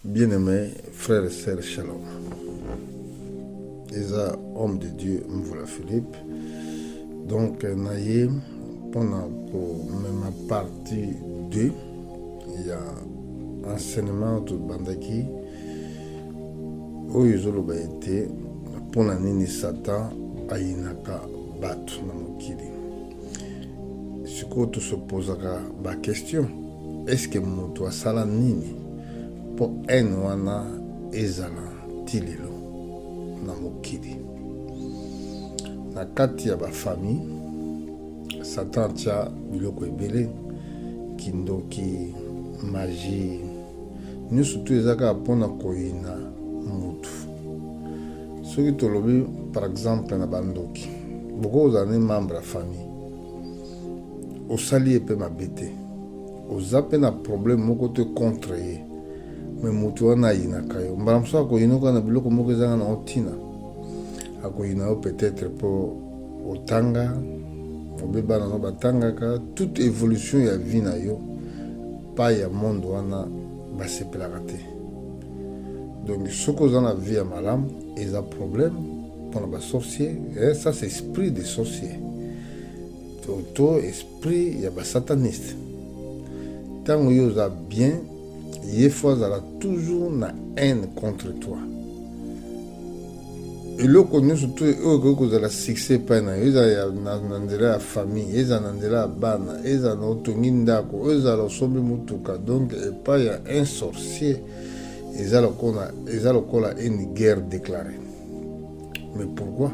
Bien-aimés frères et sœurs, shalom. Isa homme de Dieu, Mvula Philippe. Donc, naïe, pendant ma partie 2, il y a enseignement de Bandaki, où ils ont été pour la nini Satan, Aïnaka, Batu, Namokili. Ce que tu se poseras la question, est-ce que mon toit sala nini? Po en wana ezala tilelo na mokili na kati ya bafamille Satan tia biloko ebele kindoki magie nyonso tu ezaka mpona koyina mutu soki tolobi par exemple na bandoki bokozala ne membre ya famille osali ye mpe mabe te oza mpe na problème moko te contre ye mais mutu wana ayinaka yo mbala mosusu akoyinoka na biloko moko ezanga na otina akoyina yo peut-être mpo otanga obeba nango batangaka toute évolution ya vie na yo pa ya monde wana basepelaka te. Donc soki oza na vie ya malamu eza problème mpona basorcier, ça c'est esprit de sorcier to esprit ya basataniste. Ntango yo oza bien il faut toujours na haine contre toi. Et le connu surtout que la succès peine, ils ont la famille, ils ont la bana, ils ont autongindako, ils ont sobi mutuka. Donc pas il y a un sorcier, ils ont une guerre déclarée. Mais pourquoi?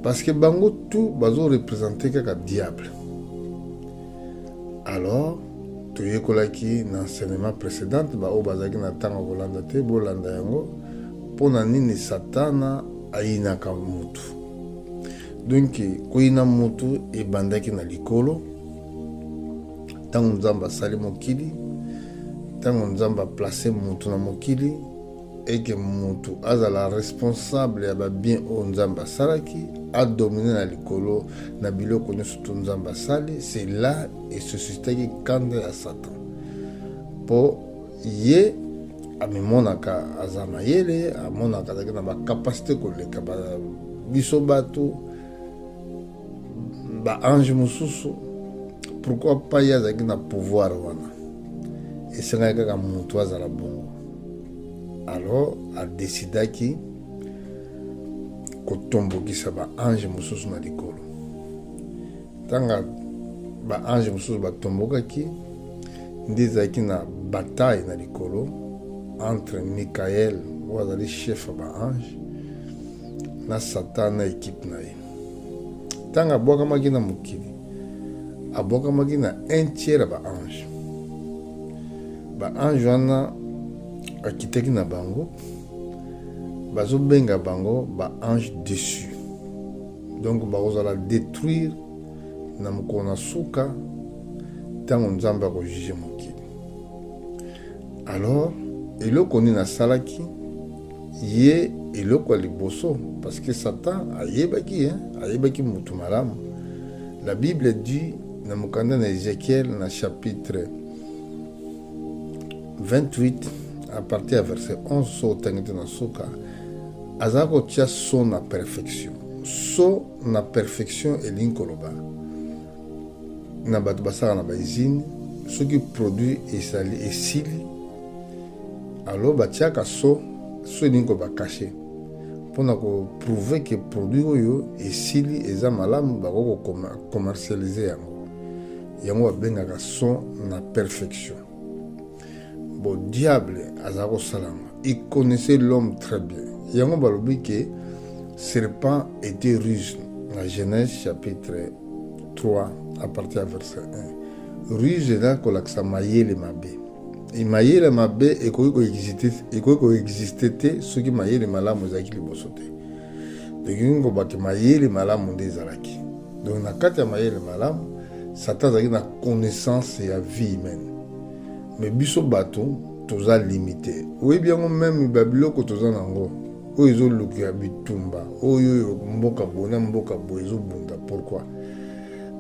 Parce que bango tout bazo représenter comme diable. Alors toyekolaki na enseignement précédent bao bazaki na tanga kolanda te bolanda yango pona nini satana ayinaka mutu. Donc koyina mutu ebandaki na likolo tango nzamba sali mokili, tango nzamba place mutu na mokili et que mutu azala responsable ya ba bien o nzamba salaki a dominé na likolo na biloko nyonso to nzamba sali. C'est là et suscitaki kanda ya Satan po ye amemonaka aza mayele, amonaka azalaki na bacapacité koleka biso bato baange mosusu. Pourquoi pas ye azalaki na pouvoir wana? Esengaki kaka mutu azala bongo. Alors adesidaki kotombokisa baange mosusu na likolo. Tanga baange mosusu batombokaki nde ezalaki na bataille na likolo entre Michael oyo azali chef ya baange na Satan na équipe na ye. Tanga abwakamaki na mokili abwakamaki na un tiers ya baange. Baange wana akitaki na bango bazobenga bango baange déçu. Donc bakozala détruire na mokolo na suka ntango nzambe akojuge mokili. Alors eloko nini asalaki ye eloko ya liboso parce que Satan ayebaki mutu malamu. La Bible dit na mokanda na Ézéchiel na chapitre 28 à partir du verset 11, so tengete na suka azala kotia so na perfection. So na perfection elingi koloba na bato basala na baizine soki produit esili alors batiaka so elingi koba caché mpona koprouve ke produit oyo esili eza malamu bako commercialize yango babengaka so na perfection. Bon, diable azako salama. Il connaissait l'homme très bien. Yango balobi que serpent était ruse. La Genèse chapitre 3 à partir du verset 1. Ruse est là kolaksa mayele mabe. Et mayele mabe eko exister soki mayele malamu ezalaki liboso te. Donc ngo baki mayele malamu nde ezalaki. Donc na kati ya mayele malamu Satan azalaki na connaissance ya vie humaine. Mais biso bato toza limité. Oui bien même babiloko toza nango oyo ezoluka bitumba oyo mboka bona mboka boezo bunda. Pourquoi?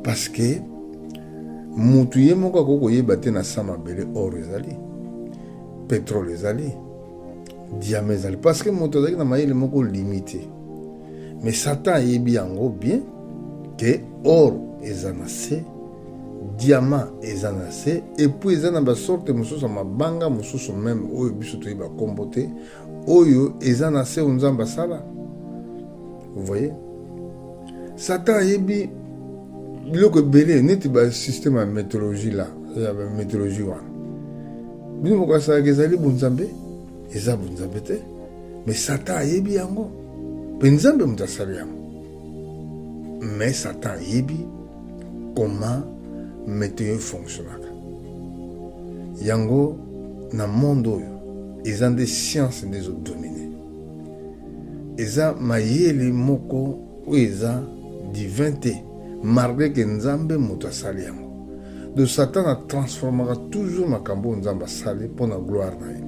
Parce que mutu ye moko akokoyeba te na sama bele or ezali pétrole ezali, diamant ezali, parce que moto azalaki na mayele moko limité. Mais Satan ayebi yango bien que or eza na se, diamant eza na se, et puis eza na basorte mosusu ya mabanga mosusu même oyo biso toyeba kombo te, oyo eza na se oyo Nzambe asala. Vous voyez, Satan ayebi biloko ebele neti basystème ya météorologie la ya bamétéorologie wana bino moko asalaka ezali bonzambe, eza bonzambe te, mais Satan ayebi yango mpe Nzambe moto asali yango. Mais Satan ayebi comment météo fonctionnaka yango na monde oyo eza nde science nde ezodomine, eza mayele moko oyo eza divin te, malgré que Nzambe moto asali yango. Donc Satan atransformaka toujours makambo oyo Nzambe asali mpo na gloire na ye.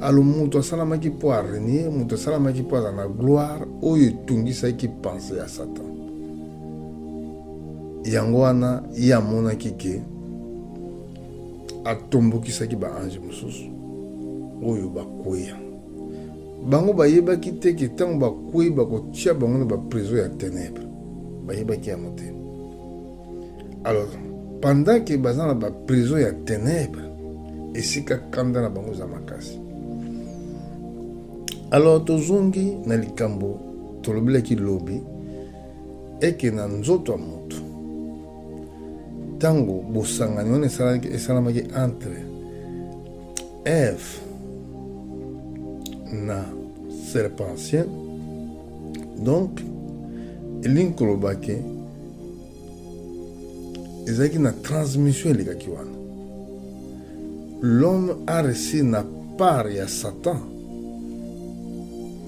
Alors moto asalamaki mpo arenie, moto asalamaki mpo aza na gloire oyo etungisaki pense ya Satan. Yango wana ye amonaki ke atombokisaki baange mosusu oyo bakweya. Bango bayebaki te ke ntango bakweyi bakotia bango na baprison ya ténèbre, bayebaki yango te. Alors pendant que baza na baprison ya ténèbre, esika kanda na bango za makasi. Alors tozongi na likambo tolobelaki lobi eke na nzoto ya moto tango bosangani wana esalamaki entre Ève na serpentien. Donc elingi kolobaki ezalaki na transmission elekaki wana. L'homme a reçu na part ya Satan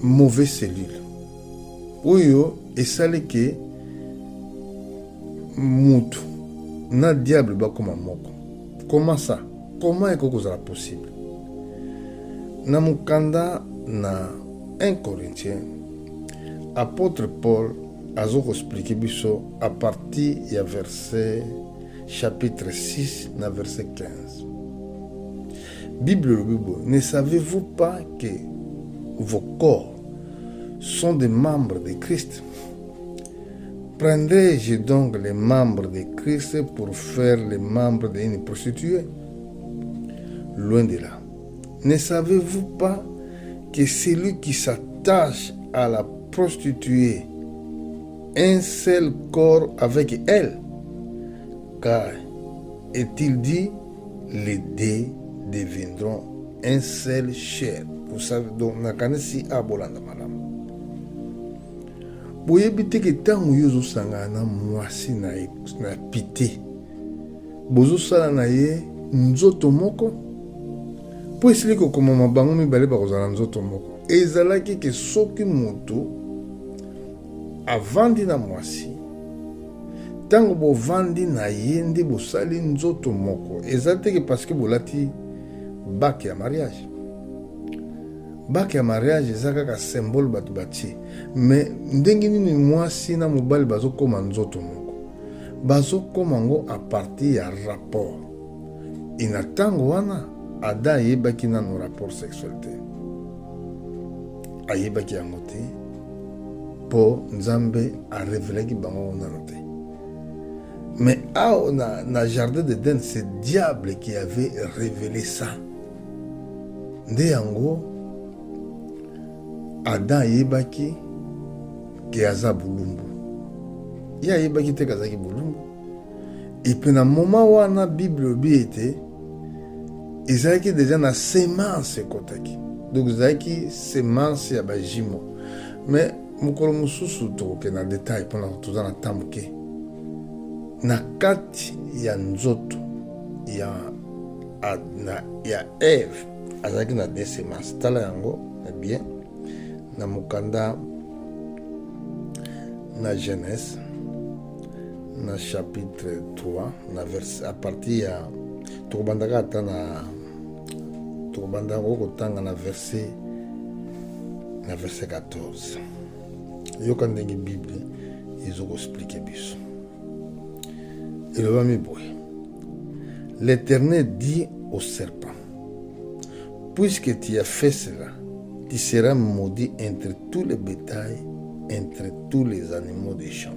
mauvaise cellule oyo esali ke mutu na diable bakoma moko. Comment ça? Comment ekoki kozala possible? Na mukanda na 1 Corinthiens, apôtre Paul azo expliquer biso à partir ya verset chapitre 6 na verset 15. Bible le Bible, ne savez-vous pas que vos corps sont des membres de Christ? Prendrai-je donc les membres de Christ pour faire les membres d'une prostituée? Loin de là. Ne savez-vous pas que celui qui s'attache à la prostituée un seul corps avec elle? Car est-il dit, les deux deviendront un seul chair. Vous savez, donc, nakanisi abolanda malamu. Boyebi te ke ntango yo ozosangana na mwasi na pite, bozosala na ye nzoto moko, po esili kokoma mabango mibale bakozala nzoto moko. Ezalaki ke soki moto avandi na mwasi, ntango bovandi na ye nde bosali nzoto moko. Eza te ke parce que bolati bake ya mariage. Bake ya mariage eza kaka symbole bato batie, mais ndenge nini mwasi na mobali bazokoma nzoto moko, bazokoma ngo a partir ya rapport. Ina ntango wana Adam ayebaki nano rapport sexuel te, ayebaki yango te, po Nzambe arevelaki bango nano te. Mais na jardin d'Eden, c'est diable qui avait révélé ça. Nde yango Adam ayebaki ke aza bulumbu. Ye ayebaki te kazaki bulumbu. Et puis na moment wana Bible bi ete ezalaki déjà na semence ekotaki. Donc ezalaki semence ya bajimo. Mais mokolo mosusu tokoke na détail mpona toza na temps moke. Na kati ya nzoto ya Ève azalaki na deux semences. Tala yango bien na mukanda na Genèse na chapitre 3 na verset à partir ya tokobandaka ata na tokobanda kokotanga na verset 14. Yoka ndenge Bible ezokoexplike biso. Elobami boye. L'Éternel dit au serpent, puisque tu as fait cela, tu seras maudit entre tous les bétails, entre tous les animaux des champs.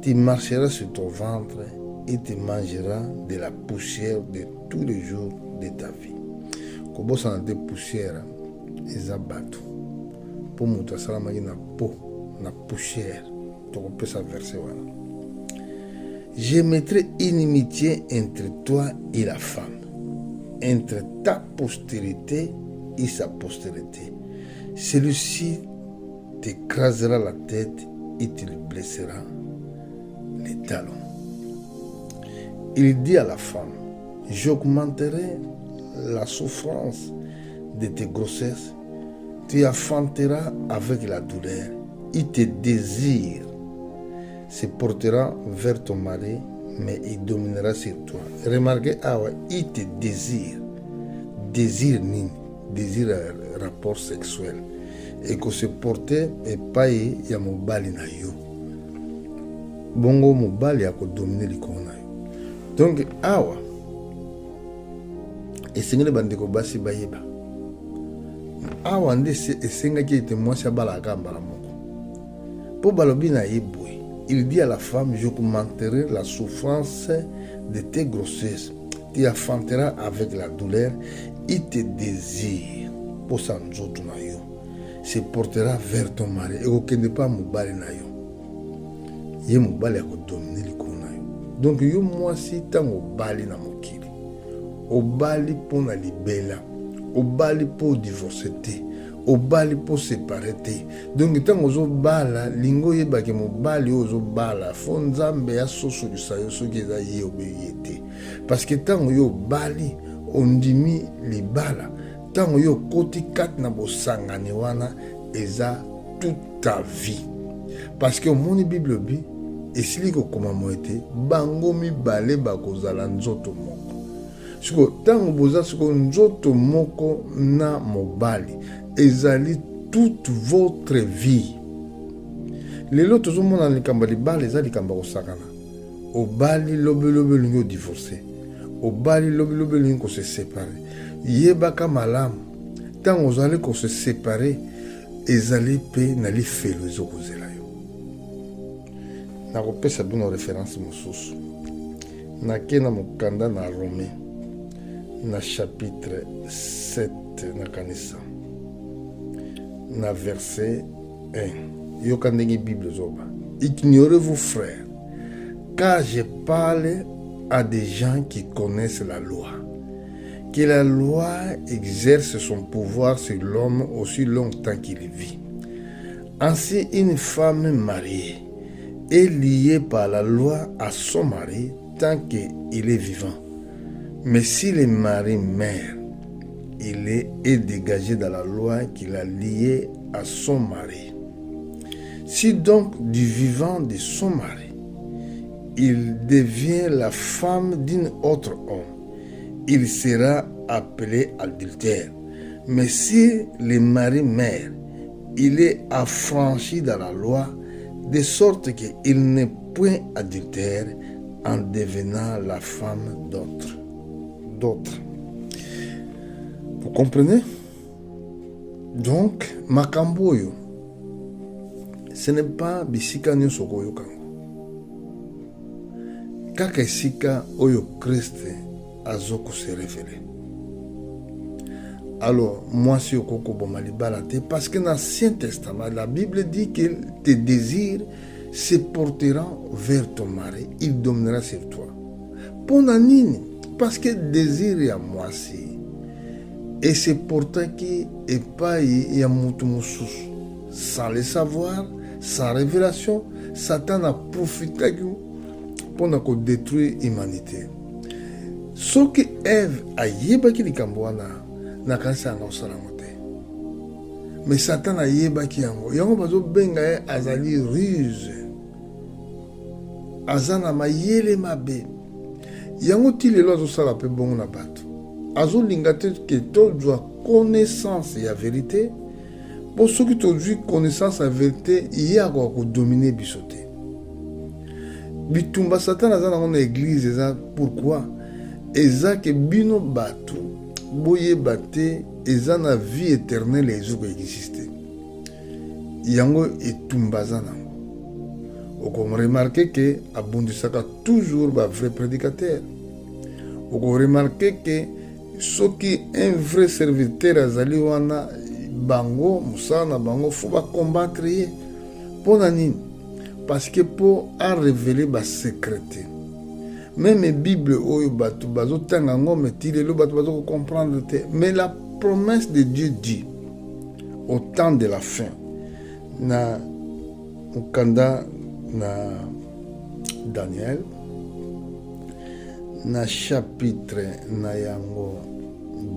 Tu marcheras sur ton ventre et tu mangeras de la poussière de tous les jours de ta vie. Kobo sana de poussière, eza bato. Pour muta salamaki na peau, na poussière. Donc on peut s'averser voilà. Je mettrai inimitié entre toi et la femme, entre ta postérité et sa postérité. Celui-ci t'écrasera la tête et te le blessera les talons. Il dit à la femme, j'augmenterai la souffrance de tes grossesses, tu enfanteras avec la douleur, il te désire, se portera vers ton mari, mais il dominera sur toi. Remarquez, il te désire. Désir nini? Désir rapport sexuel. Et que se porter et paye ya mobali na yo. Bongo mobali ya ko dominer likolo na yo. Donc awa esengeli bandeko basi bayeba. Awa nde esengaki ete mwasi abala akambala moko. Po balobi na ye boye. Il dit à la femme, j'augmenterai la souffrance de tes grossesses. Tu enfanteras avec la douleur. Il te désire. Pour ça, nous autres, se portera vers ton mari. Et aucun n'est pas mobali na yo. Ye mobali a dominer le na yo. Donc, yo moi si tant mobali na mokili. Obali pour na libela. Obali pour divorcer. Obali pour séparer. Donc tant ozo bala lingo yeba ke mobali ozo bala fonzambe ya soso yusayo soki eza ye obeyete parce que tant yo bali ondimi libala tant yo koti kat na bosangani wana eza toute ta vie parce que moni bible bi esili ko koma moete bango mibale bakozala nzoto moko siko tant boza siko nzoto moko na mobali ezali toute votre vie. Les lots tout le monde dans les cambali bal les ali kamba osakana. Au bali lobe lingo divorcé. Au bali lobe lingo se séparer. Yebaka malam. Tant vous allez qu'on se séparer, ezali pe na li felo ezokozela yo. Na kopesa bino référence mosusu. Na kena mokanda na Romain na chapitre 7 na kanisa. Na verset 1. Yokandenge Bible zoba. Ignorez-vous frères, car je parle à des gens qui connaissent la loi. Que la loi exerce son pouvoir sur l'homme aussi longtemps qu'il vit. Ainsi, une femme mariée est liée par la loi à son mari tant qu'il est vivant. Mais si le mari meurt, il est dégagé dans la loi qu'il a liée à son mari. Si donc du vivant de son mari, il devient la femme d'un autre homme, il sera appelé adultère. Mais si le mari meurt, il est affranchi dans la loi, de sorte qu'il n'est point adultère en devenant la femme d'autres. Vous comprenez? Donc, makamboyo, ce n'est pas bisika nyonso koyo kango. Kaka esika oyo Christ azoko se révéler. Alors, moi si okoko bomalibala te, parce que dans l'Ancien Testament, la Bible dit que tes désirs se porteront vers ton mari, il dominera sur toi. Ponanini, parce que désir ya moi si. Et c'est pourtant qu'il n'est pas Yamutumosus. Sans le savoir, sans révélation, Satan a profité pour nous détruire l'humanité. Ce que Ève a yébaki likambouana, n'a qu'à s'en salamote. Mais Satan a yébaki yango. Yango bazo benga azali ruse. Azana mayele mabe. Yango ti lelo azo sala pe bongo na bato. Azo lingate que tu dois connaissance et la vérité. Pour ceux qui ont connaissance et la vérité, il y a quoi dominer bisoté. Bitumba Satan a dans l'église, pourquoi? Eza que bino batu boyeba te eza na vie éternelle ezokoexiste yango etumbaza nango. Okoremarke ke abundisaka toujours ba vrai prédicateur. Okoremarke ke soki un vrai serviteur azali wana bango musala na bango fo bacombattre ye mpona nini? Parce que po arévele basécrete. Même Bible oyo bato bazotanga ngo meti lelo bato bazokocomprendre te. Mais la promesse de Dieu dit au temps de la fin na mukanda na Daniel na chapitre na yango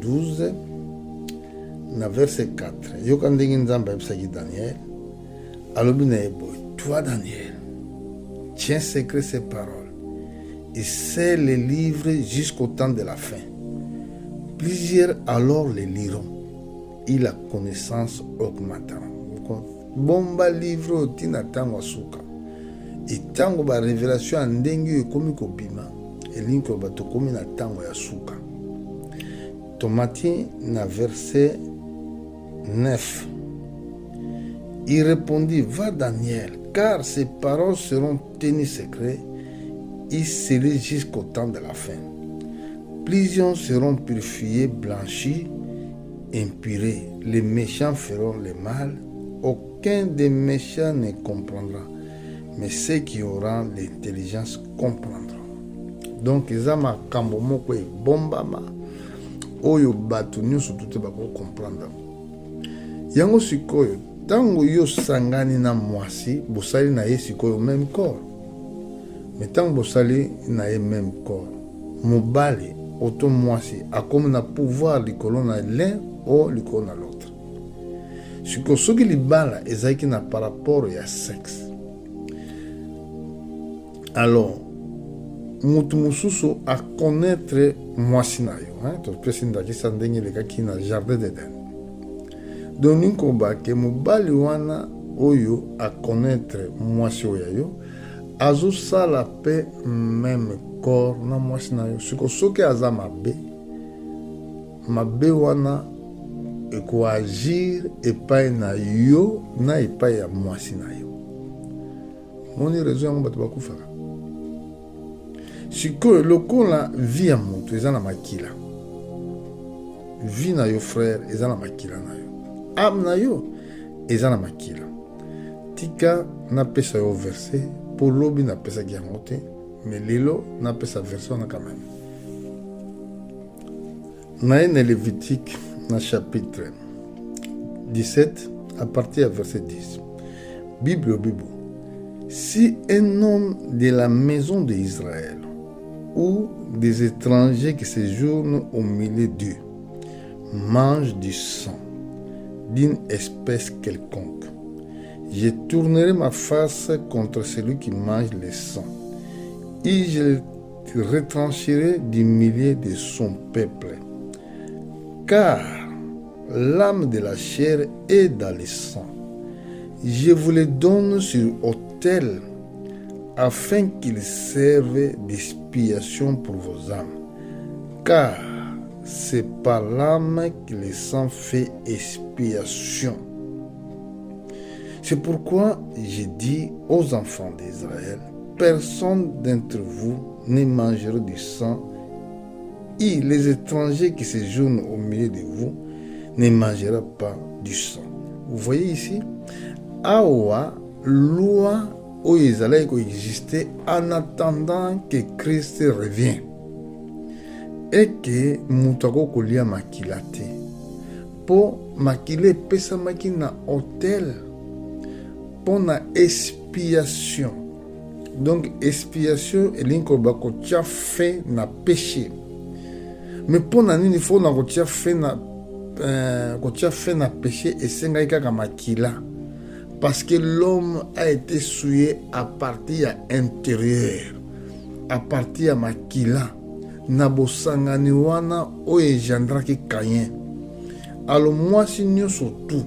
12 na verset 4 yoka ndenge nzambe ayebisaki Daniel alobi na ye boye: toi Daniel, tiens secret ces paroles et scelle les livres jusqu'au temps de la fin. Plusieurs alors les liront et la connaissance augmentera. Bomba livre otina tango suka et tango ba révélation ndenge ekomi kobima elinko bato komi na tango ya suka. Tomati na verset 9. Il répondit: va Daniel, car ces paroles seront tenues secrètes et scellées jusqu'au temps de la fin. Plusieurs seront purifiés, blanchis, impurés. Les méchants feront le mal. Aucun des méchants ne comprendra, mais ceux qui auront l'intelligence comprendront. Donc, ils ont makambo moko bombama oyo bato nyonso tute bako comprendre. Yango sikoyo tango yo sangani na mwasi bosali na ye sikoyo même corps. Mais tango bosali na ye même corps, mobali oto mwasi akomi na pouvoir likolo na l'un ou likolo na l'autre. Siko soki libala ezaki na par rapport ya sexe. Alors mutu mususu a connaître mwasi na yo, to pesi ndakisa ndenge lekaki na jardin d'Eden. Donc ninkoba ke mobali wana oyo a connaître mwasi oyo yo azosala pe même corps na mwasi na yo. Siko soki aza mabe wana ekoagir epai na yo na epai ya mwasi na yo. Moni raison yango bato bakufaka. Sikoyo lokola vie ya moto eza na makila, vie na yo frère eza na makila na yo, âme na yo eza na makila. Tika napesa yo verset po lobi napesaki yango te, mais lelo napesa verset wana quand même. Na ye na Lévitique na chapitre 17 à partir du verset 10. Bible. Si un homme de la maison d'Israël ou des étrangers qui séjournent au milieu d'eux mange du sang d'une espèce quelconque, je tournerai ma face contre celui qui mange le sang et je le retrancherai du milieu de son peuple. Car l'âme de la chair est dans le sang. Je vous le donne sur autel afin qu'il serve d'expiation pour vos âmes. Car c'est par l'âme que le sang fait expiation. C'est pourquoi j'ai dit aux enfants d'Israël: personne d'entre vous ne mangera du sang, et les étrangers qui séjournent au milieu de vous ne mangera pas du sang. Vous voyez ici, awa loi où ils allaient coexister en attendant que Christ revienne et que mutako kolia makilate po makile pesa makina hôtel pour na expiation. Donc expiation et l'inko bako tia fait na péché. Mais pour na nini faut na kotia fait na péché et senga kaka makila. Parce que l'homme a été souillé à partir intérieur, à partir à makila, nabosangani wana o engendraki Caïn. Alors moi si nous surtout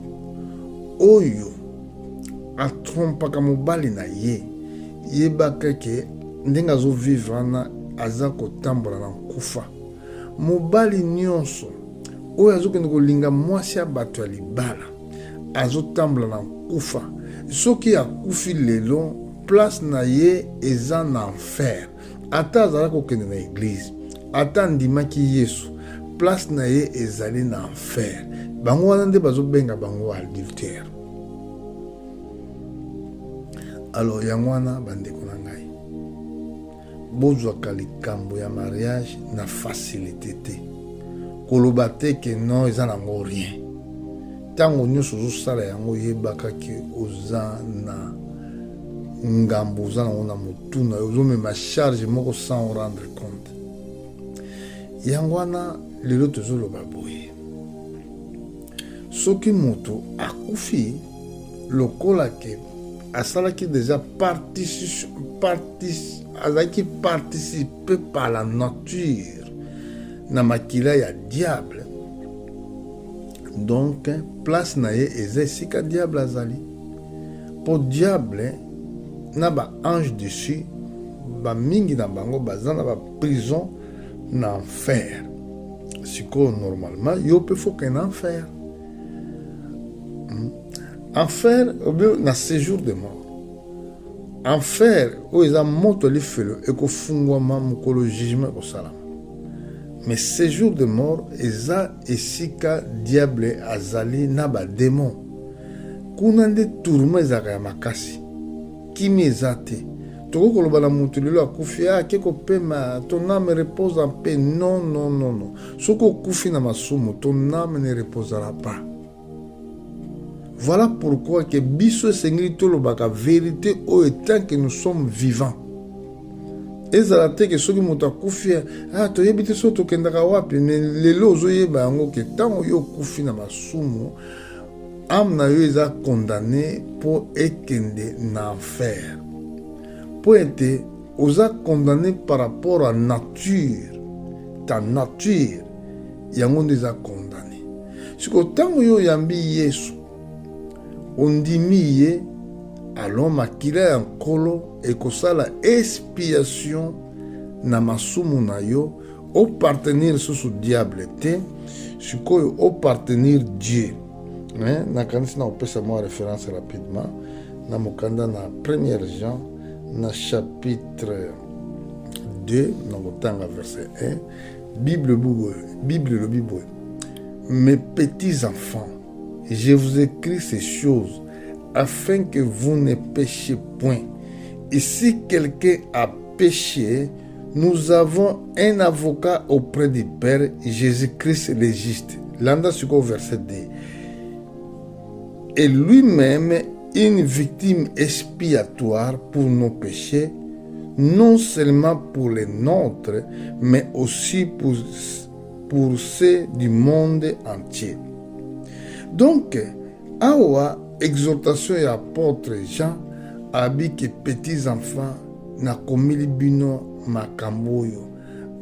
oyo a trompaka mobali na ye, yebaka ke ndenga zo vivre na aza kotambola na kufa. Mobali nyonso oyo azokende kolinga mwasi ya bato ya libala azotambola na kufa soki akufi lelo place na ye eza na enfer ata azalaki kokende na eglize ata andimaki yesu place na ye ezali na enfer bango wana nde bazobenga bango adultère. Alors yango wana bandeko na ngai bozwaka likambo ya mariage na facilité te koloba te ke non eza nango rien ntango nyonso ozosala yango oyebaka ke oza na ngambo oza nango na motuna ozomema charge moko sans rendre compte. Yango wana lelo tozoloba boye soki moto akufi lokola ke asalaki déjà azalaki participer par la nature na makila ya diable, donc place na ye eza esika diable azali po diable na ba ange dessus ba mingi na bango baza na ba prison na enfer. Sikoyo normalement yo pe foka na enfer. Enfer na séjour de mort. Enfer oyo eza moto lifelo ekofungwama mokolo jugement ekosala. Mais séjour de mort eza esika diable azali na ba démon. Kuna nde tourment ezaka ya makasi. Kimi eza te. Toko koloba na moto lelo akufi ake kopema ton âme repose en paix. Non, non, non, non. Soko okufi na masumu ton âme ne reposera pas. Voilà pourquoi que biso esengeli tolobaka vérité oyo tant que nous sommes vivants. Ezala te ke soki moto akufi toyebi te so tokendaka wapi mais lelo ozoyeba yango ke ntango yo okufi na masumu âme na yo eza condamné po ekende na enfer. Po ete oza condamné par rapport à nature. Ta nature yango nde eza condamné. Siko ntango yo yambi Yesu ondimi ye alors makila ya nkolo ekosala expiation na masumu na yo opartenir susu diable te sikoyo opartenir Dieu. Nakanisi na opesa mwa référence rapidement na mokanda na 1er Jean na chapitre 2 na kotanga verset 1 Bible le Bible. Mes petits enfants, je vous écris ces choses afin que vous ne péchiez point. Et si quelqu'un a péché, nous avons un avocat auprès du Père, Jésus-Christ le juste. Landa sur verset 2. Et lui-même une victime expiatoire pour nos péchés, non seulement pour les nôtres, mais aussi pour ceux du monde entier. Donc, awa exhortation ya apôtre Jean abi que petits enfants na komili bino makambo oyo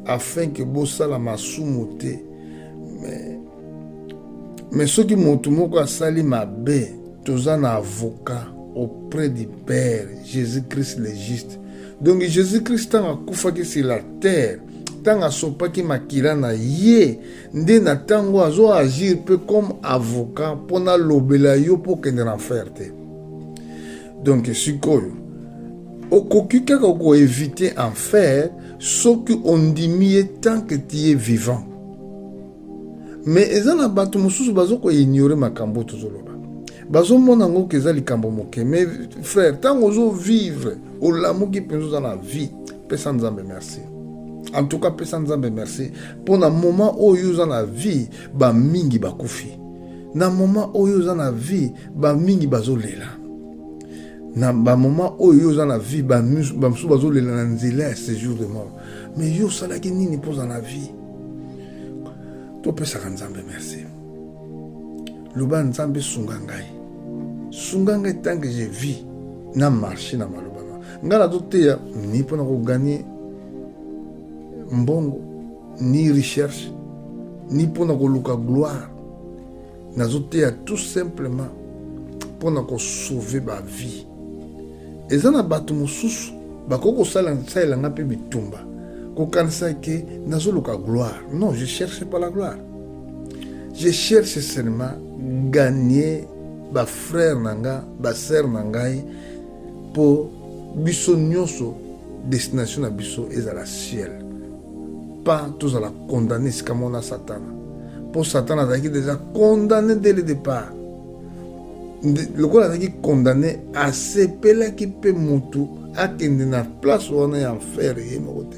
afin que bosala masumu te mais soki moto moko asali mabe toza na avocat auprès du Père Jésus-Christ le juste. Donc Jésus-Christ tanga akufaki sur la terre tanga asopaki makila na ye nde na tango azo agir peu comme avocat pona lobela yo po kende na enfer te. Donc sikoyo okoki kaka ko éviter enfer soki ondimi ye tant que tu es vivant. Mais ezana bato mosusu bazoko ignorer makambo tozoloba. Bazomona ngo keza likambo moke. Mais frère, tant ozo vivre au lamuki penzo dans la vie, pesa nzambe merci. En tout cas, pesa nzambe merci. Pour na moment oyo za na vie, ba mingi bakufi. Na moment oyo za na vie, ba mingi bazolela. Na ba moment oyo za na vie, ba msu bazolela na nzela séjour de mort. Mais yo salaki nini pour na vie? To pesa nzambe merci. Loba nzambe sunga ngai tant que je vis na marché na maloba ngala doteya ni pona ko gagner mbongo ni recherche ni pona ko luka gloire nazoteya tout simplement pona ko sauver ba vie ezana bato mosusu bakoko sala nga pe bitumba ko kanisa ke nazoluka gloire. Non, je cherche pas la gloire. Je cherche seulement gagner ba frère nanga, ba sœur nangai pour biso nyonso destination na biso ezala ciel. Pas tous à la condamner ce comme on a Satan. Pour Satan a déjà condamné dès le départ. Le gars a condamné à sepela qui peut mutu à kende na place où on est en fer et moté.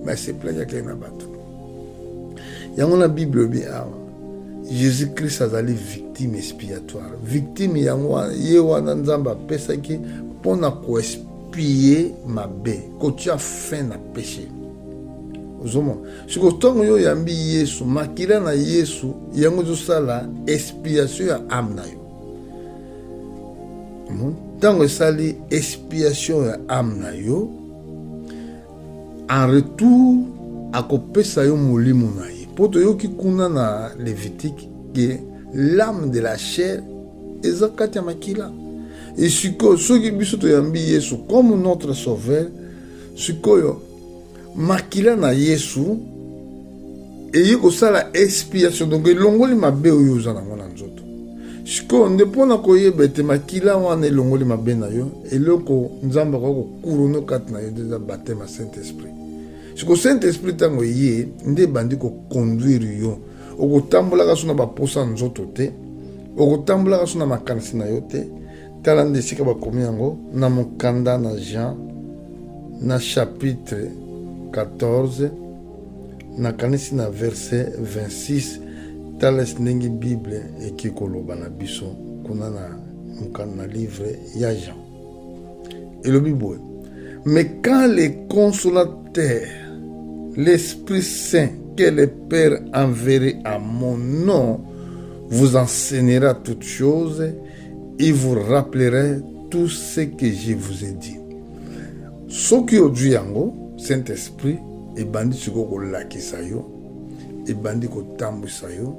Mais c'est plein de qui na bateau. Yango la Bible bien. Jésus-Christ a été victime expiatoire. Victime yango yewana nzamba pesa ki pona ko expier ma bé. Quand tu as faim na péché. Ozomo. Siko tongo yo yambi Yesu makila na Yesu yango zo sala expiation ya âme na yo. Tango sali expiation ya âme na yo, en retour akopesa yo molimo na ye. Poto yo ki kuna na Lévitique que l'âme de la chair eza kati ya makila. Et siko soki biso to yambi Yesu comme notre sauveur, sikoyo makila na Yesu eye kosala expiation donc elongoli mabe oyo oza nango na nzoto. Siko nde pona koyeba ete makila wana elongoli mabe na yo eloko nzambe akoko kurono kati na yo deja baptême Saint-Esprit. Siko Saint-Esprit tango ye nde bandi koconduire yo okotambolaka so na baposa nzoto te, okotambolaka so na makanisi na yo te. Tala nde esika bakomi yango na mokanda na Jean na chapitre 14 na kanisi na verset 26. Tala ndenge Bible ekikoloba na biso kuna na mokanda na livre ya Jean. Elobi boye. Mais quand le consolateur, l'Esprit Saint que le Père enverra à mon nom vous enseignera toutes choses et vous rappellera tout ce que je vous ai dit. Soki odu yango Saint-Esprit ebandi siko kolakisa yo, ebandi kotambwisa yo,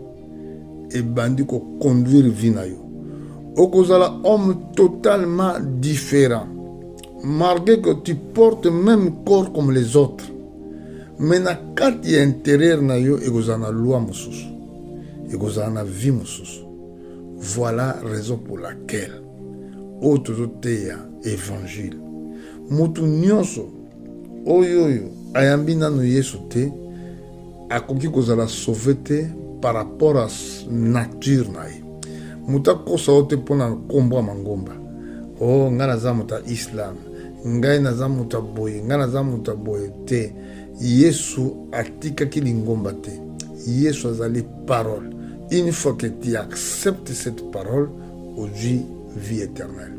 ebandi koconduire vie na yo. Okozala homme totalement différent. Malgré que tu portes le même corps comme les autres. Mais na kati intérieur na yo ekozana loi mosusu. Ekozana vie mosusu. Voilà la raison pour laquelle autres teya évangile. Mutu nyonso oyoyo ayambi nanu Yesu te akoki kozala sauvé te par rapport à nature na ye. Muta kosa ote pona kombo mangomba. Oh nga naza muta Islam. Ngai naza muta boye, nga naza muta boye te. Yesu atikaki lingomba te. Yesu azali parole. Une fois que tu acceptes cette parole, aujourd'hui, vie éternelle.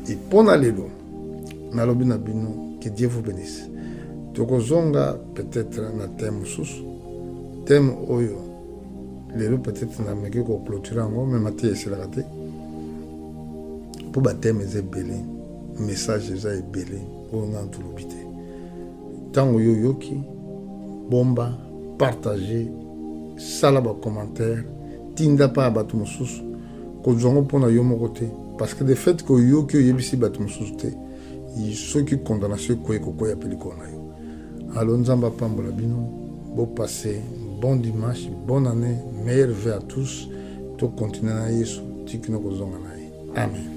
Et pona lelo, nalobi na bino, que Dieu vous bénisse. Tokozonga peut-être na thème sous. Thème oyo. Lelo peut-être na meki ko clôturer ngo, mais maté esela te. Pour baptême eza belé, message eza belé, pour nga tulubite. Tango yo yoki, bomba, partager, sala ba commentaire, tinda pa batu mosusu, ko zongo pona yo moko te, parce que de fait que yoki yebisi batu mosusu te, ceux qui condamnation ko eko ya peliko na yo. Alors nzamba pambola bino, bon passé, bon dimanche, bonne année, meilleure vie à tous, to continuer na Yesu, tikino ko zonga na ye. Amen.